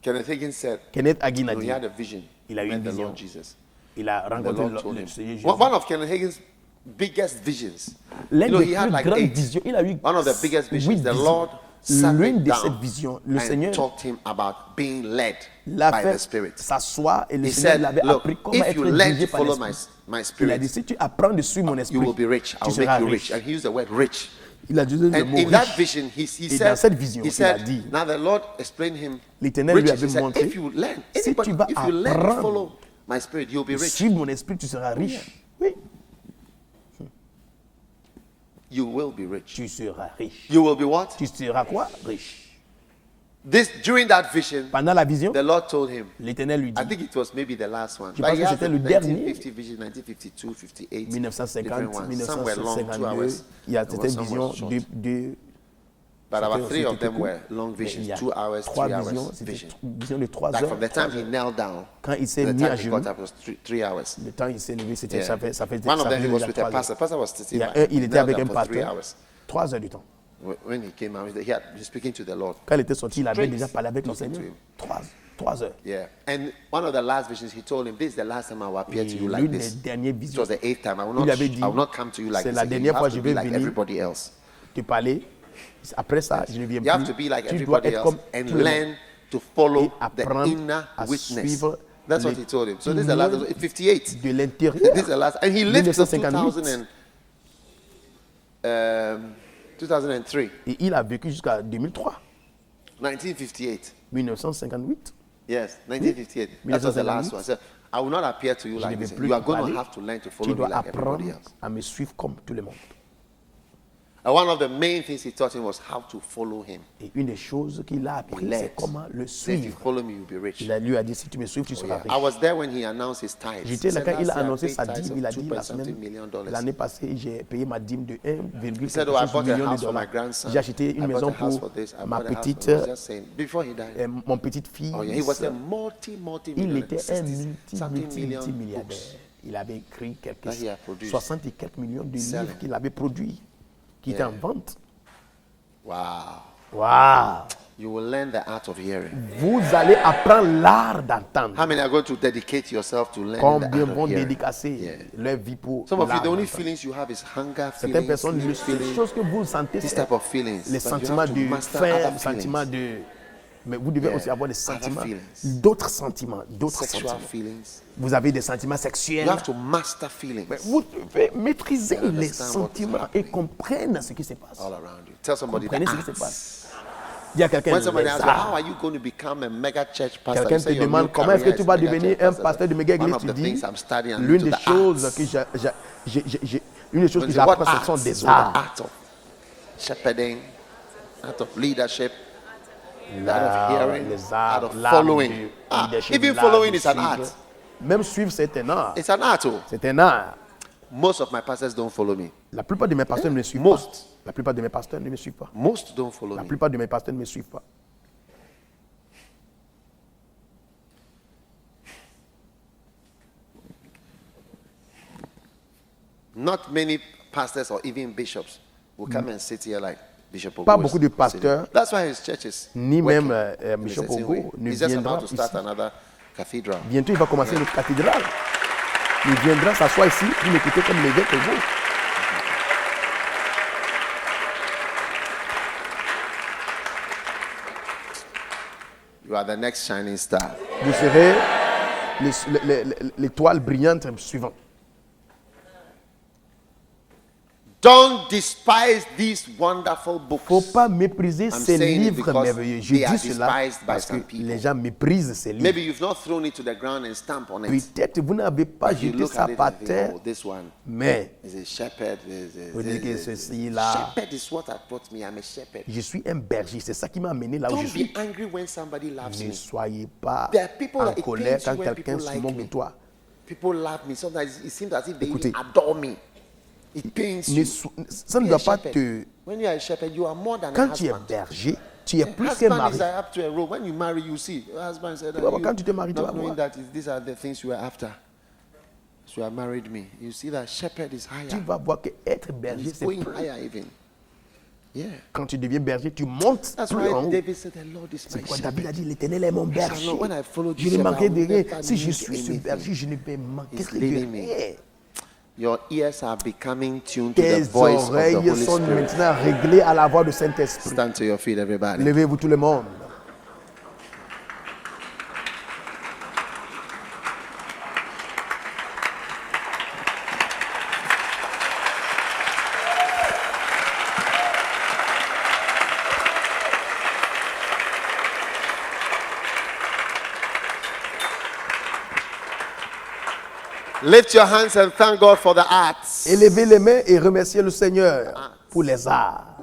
Kenneth Hagin said, Kenneth Hagin a he dit, had a vision. Il a eu met une the vision. Lord Jesus. il a The rencontré Lord told le him. Seigneur Jésus. One of Kenneth Hagin's biggest visions. L'un You know, des he had plus like grandes 8. visions, il a eu One of the biggest visions. 8 The visions. Lord sat L'une him de ces down visions, le and Seigneur taught him about being led l'a by the fait Spirit. s'asseoir et le He Seigneur said, l'avait look, appris comment if être you learn dirigé to par follow l'esprit. my Il a dit, spirit, si tu apprends de suivre mon you esprit, will be rich. tu I'll make seras you riche. rich. And he used the word rich. Il a dit le And mot in that riche. vision, he Et said, dans cette vision, he il a said, dit, now the Lord explained him l'Éternel lui riches. avait He said, montré, if you learn, si anybody, tu vas if you learn to apprendre follow my spirit, you'll be rich. suivre mon esprit, tu seras riche. Oui, You will be rich. tu seras riche. You will be what? Tu seras quoi? Riche. During that vision, Pendant la vision, the Lord told him, l'Éternel lui I dit, think it was maybe the last one. Je But pense he que had c'était the le dernier. 1950 vision, 1952, 58, 1950, different ones. Some were long, 2 1952, hours. il y a and certaines some visions were short. de But about c'était 3 of aussi them court. were long Mais il visions, y a 2 hours, 3 3 visions, hours c'était vision. vision de 3 Like heures. from the time he knelt down, Quand il s'est the mis à time he genoux, got up was 3 hours. le temps il s'est levé, c'était Yeah. ça fait One of them, he faisait was déjà with a 3 pastor. heures. Pastor was Il sitting y a by him. il He était knelt avec down un for 3 pasteur. hours. 3 heures du temps. When he came out, he was speaking to the Lord. Quand il était sorti, il avait Straight déjà parlé avec le talking to Seigneur. him. 3 heures. Yeah. And one of the last visions, he told him, this is the last time I will appear to you like L'une des this. dernières It visions, was the 8th time. I Il avait dit, will not come to you like c'est this la again. You dernière fois have que to je be vais like venir. everybody else. te parler. Après ça, je ne viens You have plus. to be like Tu dois everybody être else comme and tout le monde. learn to follow Et the apprendre inner à witness. suivre That's what les he told him. So this is the last, 58. de l'intérieur. This is the last, and he lived till 1958. 2003, Et il a vécu jusqu'à 2003, 1958. 1958. Yes, 1958. That was the last one. So I will not appear to you Je ne like vais this. plus You are te going to parler. have to learn to Tu follow me dois like everybody apprendre else. à me suivre comme tout le monde. And one of the main things he taught him was how to follow him. Et une des choses qu'il a appris, Let. c'est comment le Say, if you suivre. follow me, you'll be rich. Lui a dit, si tu me suis, tu seras Yeah. riche. I was there when he announced his tithes. J'étais He là said, quand il "Last a year I annoncé paid sa tithes dîme. of Il a dit 2.something la million semaine, dollars. l'année passée, j'ai payé ma dîme de 1,1 He said, "Oh, I bought a million house de for my dollars. grandson. J'ai acheté une I bought maison a house pour for this. I ma bought a house petite, for-" He was just saying before he died. mon petite fille. Oh yeah, he was a Il multi-millionaire. était un 60 million multimilliardaire. books. Il avait écrit That he had produced. 60 et quelques millions de Selling. livres qu'il avait produits, qui étaient en vente. Wow. Waouh! You will learn the art of hearing. Vous allez apprendre l'art d'entendre. How many are going to dedicate yourself to learning the Combien art vont of hearing? dédicacer Yeah. leur vie pour Some of you, l'art the only d'entendre. feelings you have is hunger Certaines feelings, personnes, sleep les feelings, choses que vous sentez, this c'est type of feelings. les But you sentiments have to de master faim, other les sentiments feelings. de... Mais vous devez Yeah. aussi avoir des Other sentiments, feelings. d'autres sentiments, d'autres Sexual sentiments. feelings. Vous avez des sentiments You sexuels. have to master feelings Mais vous devez maîtriser And les understand what is sentiments et happening. comprendre ce qui se passe. all around you. Tell somebody the Comprenez ce qui se arts. passe. Dis à quelqu'un, When somebody les asks you, how arts. are you going to become a mega church pastor? Quelqu'un You te say your demande new comment est-ce que career tu is vas mega devenir church un pastor. pasteur de méga One église. of Tu the dis, things I'm studying, I'm l'une into des the choses arts. que une des choses When que you say, what j'apprends, ce sont arts? des So the arts. art of shepherding, art of leadership, art L'art, of hearing, les art arts, of l'art following. du Ah, leadership, even l'art following de is an suivre. art. Même suivre, c'est un art. It's an art. Oh. C'est un art. Most of my pastors don't follow me. La plupart de mes pasteurs ne me suivent Most. pas. La plupart de mes pasteurs ne me suivent pas. Most don't follow La me. plupart de mes pasteurs ne me suivent pas. Not many pastors or even bishops will come and sit here like Bishop Ogo. Pas is beaucoup de sitting. pasteurs, That's why his church is ni working même in a Bishop certain Ogo way. ne He's just viendra about to start ici. another cathedral. Bientôt, il va commencer une cathédrale. Il viendra s'asseoir ici pour m'écouter comme l'évêque Ogo. You are the next shining star. Vous serez l'étoile brillante suivante. Don't despise these wonderful books. Il ne faut pas mépriser I'm ces saying it livres because merveilleux. Je they are dis cela despised by parce que some people. les gens méprisent ces livres. Maybe you've not thrown it to the ground and stamped on it. Peut-être vous n'avez pas But you jeté look ça at it par and think, terre, oh, this one mais is a shepherd. vous dites que ceci là, Shepherd is what has brought me. I'm a shepherd. je suis un berger. C'est ça qui m'a amené là où je Don't suis. be angry when somebody loves Ne me. soyez pas There are people en that it colère pains quand you when quelqu'un people se like moque de me. toi. People love me. Sometimes it seems as if they Écoutez. even adore me. It pains Ne you. so- Ça ne Be a doit pas shepherd. te... When you are a shepherd, you are more than a Quand tu es husband. berger, tu es plus qu'un Husband mari. is up to a role. When you marry, you see. Your husband said that vas voir, quand tu te maries, tu not vas knowing voir. that these are the things you were after. So you have married me. You see that shepherd is higher. Tu vas voir que être And berger, he's c'est going plus. higher even. Yeah. Quand tu deviens berger, tu montes That's plus en why haut. David said, the Lord is C'est my pourquoi shepherd. David a dit, l'Éternel est mon berger. Lord, when I follow Je ne this manquerai shepherd, de I will rien. never Si je miss suis ce anything. berger, je ne vais manquer He's de leading me. rien. Your ears are becoming tuned to the Tes voice of the oreilles Holy sont Spirit. maintenant réglées à la voix du Saint-Esprit. Stand to your feet, everybody. Levez-vous tout le monde. Lift your hands and thank God for the arts. Élevez les mains et remerciez le Seigneur pour les arts.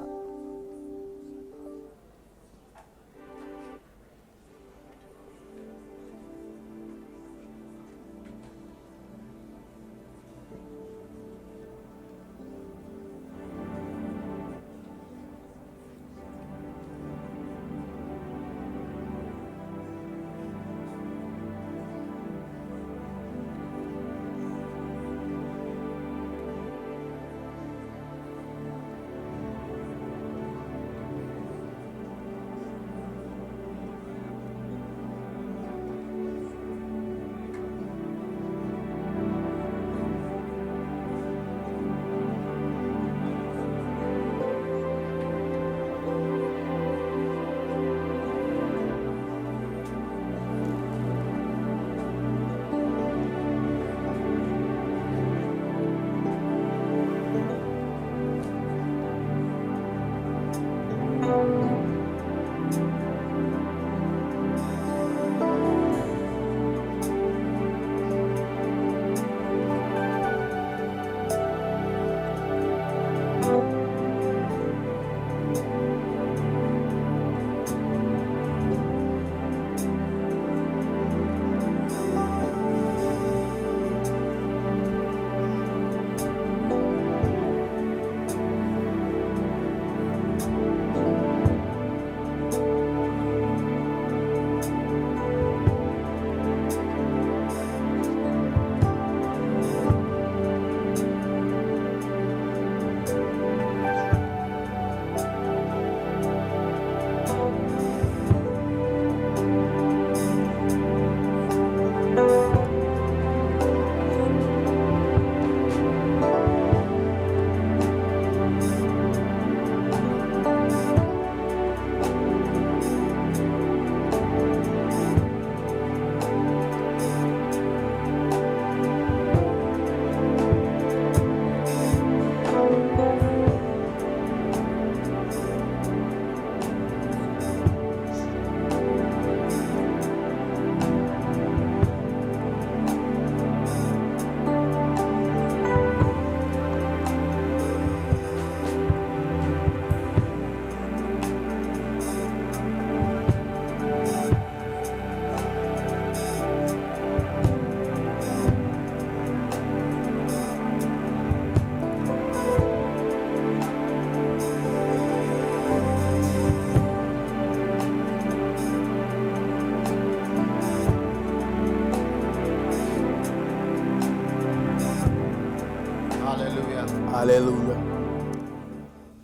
Hallelujah. Alléluia.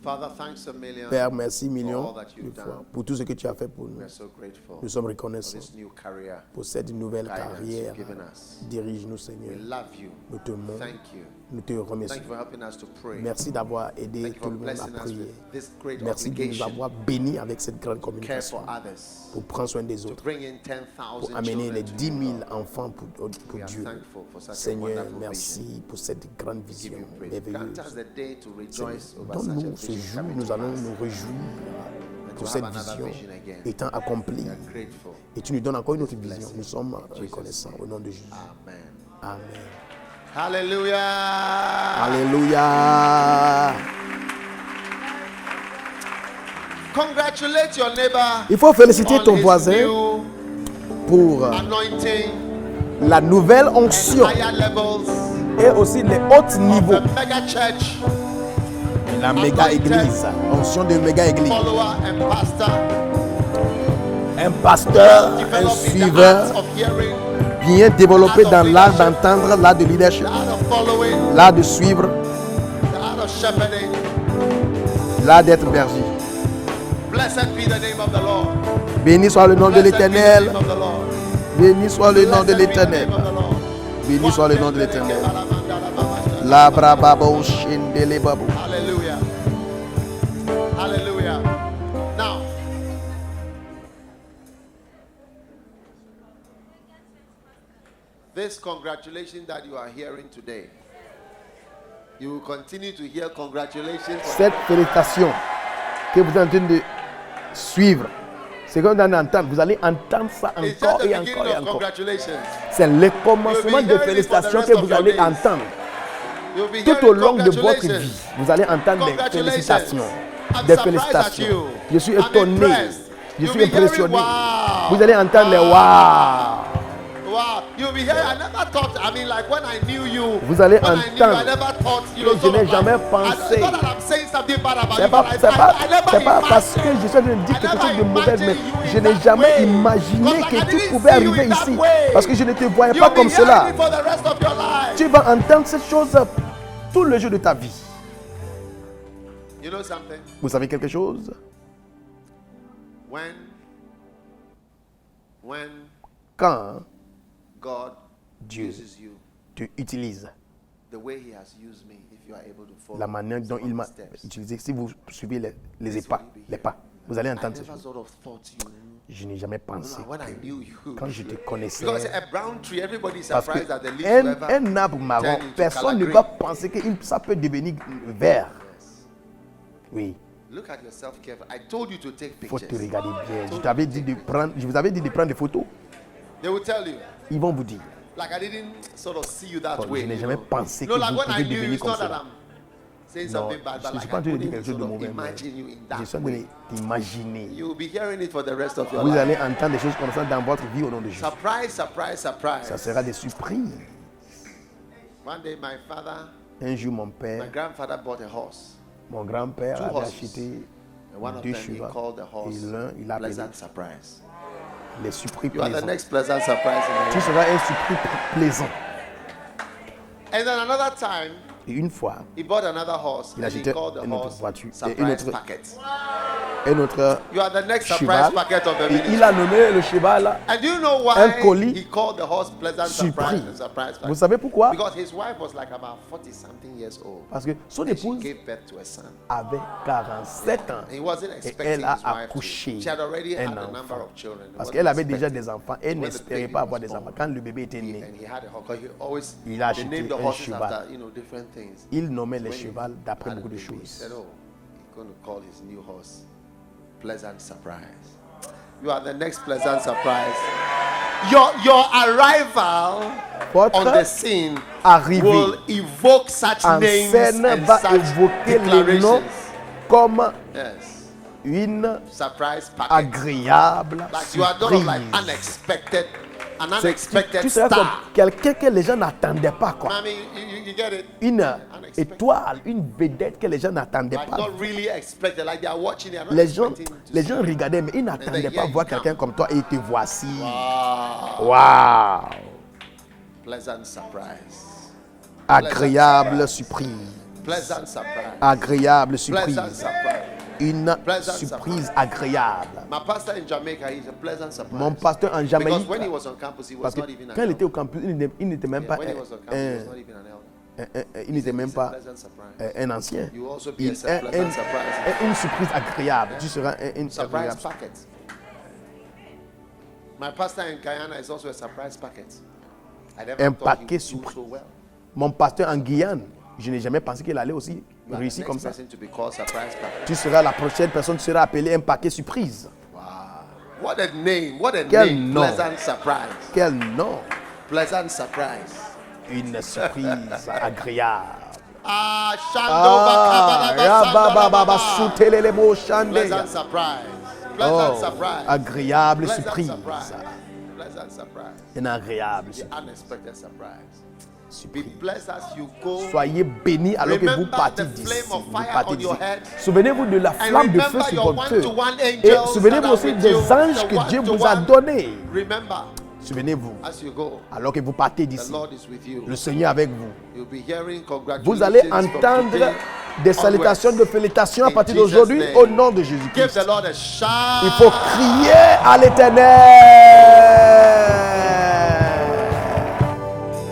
Father, thanks a million. Père, merci millions all that you've de fois done. pour tout ce que tu as fait pour nous. We're so grateful Nous sommes for reconnaissants this new career. pour cette nouvelle guidance carrière. you've given us. Dirige-nous, We Seigneur. love you. Nous t'aimons. Thank you. Nous te Thank remercions. you for helping us to pray. Merci d'avoir aidé Thank you tout for le monde à blessing us prier. with this great Merci de nous obligation. avoir bénis avec cette grande Care communication for others. pour prendre soin des To autres, bring in pour 10,000 amener les children to 10 you, 000 Lord. enfants pour We are Dieu. thankful for such a Seigneur, wonderful vision. merci pour cette grande We give vision you praise. merveilleuse. Grant us the day to rejoice over Donne-nous such a ce vision jour, coming nous to allons pass. nous réjouir And pour to cette have another vision vision again. étant accomplie. We are grateful. Et tu nous donnes encore une autre vision. Nous sommes reconnaissants au nom de Jésus. Amen. Amen. Hallelujah. Alléluia. Congratulate your neighbor. Il faut féliciter on ton his voisin new pour anointing, la nouvelle onction higher levels et aussi les hauts niveaux. of the mega church, La méga église, onction de méga église. follower and pastor. Un pasteur, un Develop in the suiveur art of hearing, bien développé dans l'art d'entendre, l'art de leadership, the art of following, l'art de suivre, the art of shepherding. l'art d'être berger. Blessed be the name of the Lord. Béni soit le nom de Blessed be the l'Éternel. name of the Lord. Béni soit le nom de Blessed be the l'Éternel. name of the Lord. Béni soit le nom de l'Éternel. La brababo shindele babu. Hallelujah. Hallelujah. Now, this congratulations that you are hearing today, you will continue to hear congratulations. Cette félicitation que vous êtes en train de suivre, c'est comme vous allez entendre. Vous allez entendre ça It's just encore the et beginning encore et of encore. congratulations. C'est le commencement de félicitations que vous allez entendre. You'll be Tout au hearing long de votre congratulations. vie, vous allez entendre des Congratulations. félicitations. I'm Des surprised at félicitations. you. Je suis I'm étonné. impressed. Je You'll suis be hearing, impressionné. wow. Vous allez entendre les waouh. Wow, you'll be here. I never thought. I mean, like when I knew you. Vous allez when I knew you, I entendre. never thought. You Que know, je sort n'ai of jamais like, pensé. It's not that I'm saying something bad about C'est you, pas, but c'est pas, I never c'est pas parce que imagined. je suis en train de dire I quelque chose de never mauvais, mais imagined you je in n'ai that jamais way. imaginé Because que I tu didn't pouvais see you arriver in that ici. way. Parce que je ne te voyais You'll pas be comme hearing cela. it for the rest of your life. Tu vas entendre cette chose tout le jour de ta vie. You know something? Vous savez quelque chose? When Quand God Dieu uses you te utilise, the way He has used me, if you are able to follow la manière dont some il of m'a the steps, utilisé, si vous suivez les this pas, will be les here. pas, vous allez I entendre ces never choses. sort of thought you. Je n'ai jamais pensé When I knew you. quand je te connaissais. Because a brown tree, everybody is Parce surprised that the leaves will ever qu'un arbre marron, turn into personne ne color va green. penser que ça peut devenir vert. Oui, Look at yourself carefully. I told you to take il faut te pictures. regarder bien. Je vous avais dit de prendre des photos. They will tell you. Ils vont vous dire. Like I didn't sort of see you that Bon, way. je n'ai you jamais know. pensé No, que like vous when I pouvez knew you, devenir it's comme not that cela. I'm saying Non, something bad, je but ne like suis pas I en train de dire couldn't quelque chose sort de of mauvais, mais imagine you in je that suis en train way. d'imaginer. You'll be hearing it for the rest of your Vous life. allez entendre des choses comme ça dans votre vie au nom de Jésus. Surprise, surprise, Ça surprise. sera des surprises. One day my father, Un jour, mon my père, grandfather bought a horse. mon grand-père Two avait horses. acheté And one of deux them he chevaux. called the horse Et l'un, il a appelé Pleasant Surprise. les surprises You are the plaisants. next pleasant surprise in the Tu seras un surprise plaisant. And then another time, Et une fois, he bought another horse. Il a And he acheté called the une autre horse voiture et Surprise une autre- Packet. un autre You are the next surprise cheval, packet of the et ministry. il a nommé le cheval And do you know why un colis he called the horse Pleasant Surprise? surprise. Surprise Vous packet? savez pourquoi? Because his wife was like about 40-something years old. Parce que son And she épouse gave birth to a son. avait 47 ans He wasn't et expecting elle a his wife to. accouché She had already un had a number enfant. of children. He Parce wasn't qu'elle avait déjà expecting. des enfants. Elle When the n'espérait baby pas avoir was des enfants. born, Quand le bébé était né, And he had a horse. 'Cause he always Il a they acheté named the un horses cheval. after different things. il nommait les When he chevaux d'après had a beaucoup de baby, he choses. said, "Oh, he's going to call his new horse Pleasant Surprise." You are the next pleasant surprise. Your arrival Votre on the scene arrivée will evoke such en names scène and va such évoquer les noms declarations. comme Yes, une surprise packet. agréable Like you are not like surprise. unexpected, an C'est- unexpected tu seras comme star. quelqu'un que les gens n'attendaient pas, quoi. Mommy, you get it? Une Unexpected. étoile, une vedette que les gens n'attendaient Like pas. not really expected. Like they are watching. They are not Les gens, expecting to les see. gens regardaient, mais ils n'attendaient then pas here voir you quelqu'un comme toi et te voici. Wow. Waouh! Pleasant surprise. Agréable surprise. Pleasant surprise. Agréable Pleasant surprise. surprise. Une Pleasant surprise agréable. My pastor in Jamaica, he's a pleasant surprise. Mon pasteur en Because Jamaïque, when he was on campus, he was parce que not even an quand il était elder. au campus, il n'était même Yeah, pas when he was on campus, he was not even an elder. il n'était même It's a pas pleasant surprise. un ancien. You will also be Il a pleasant surprise. une surprise agréable. Tu seras une Surprise agréable. packet. My pastor in Guyana is also a surprise packet. I never Un thought he paquet would do surprise. so well. Mon pasteur en Guyane, je n'ai jamais pensé qu'il allait aussi You are the réussir comme next ça. person to be called surprise packet. Tu seras la prochaine personne, tu seras appelé un paquet surprise. Wow. What a name. What a Quel name. nom. Pleasant surprise. Quel nom! Pleasant surprise. Une surprise agréable. Ah, Ah, rabababa, soutelelebo, chande. Pleasant surprise. Pleasant Oh, surprise. agréable Pleasant surprise. surprise. Pleasant surprise. Une agréable The unexpected surprise. Be surprise. blessed as you go. Soyez bénis alors que vous Remember partez the d'ici. flame of Vous fire partez on your d'ici. head. Souvenez-vous de la And flamme de feu remember sur your votre feu. one-to-one Et angels souvenez-vous that aussi are with des you, anges the que Dieu vous a one-to-one. donnés. Remember, Souvenez-vous, as you go, alors que vous partez the d'ici, Lord is with you. le Seigneur avec vous. You'll be hearing congratulations Vous allez from entendre today des salutations de onwards. félicitations à In partir Jesus' d'aujourd'hui name. au nom de Give Jésus-Christ. the Lord a shout. Il faut crier à l'Éternel.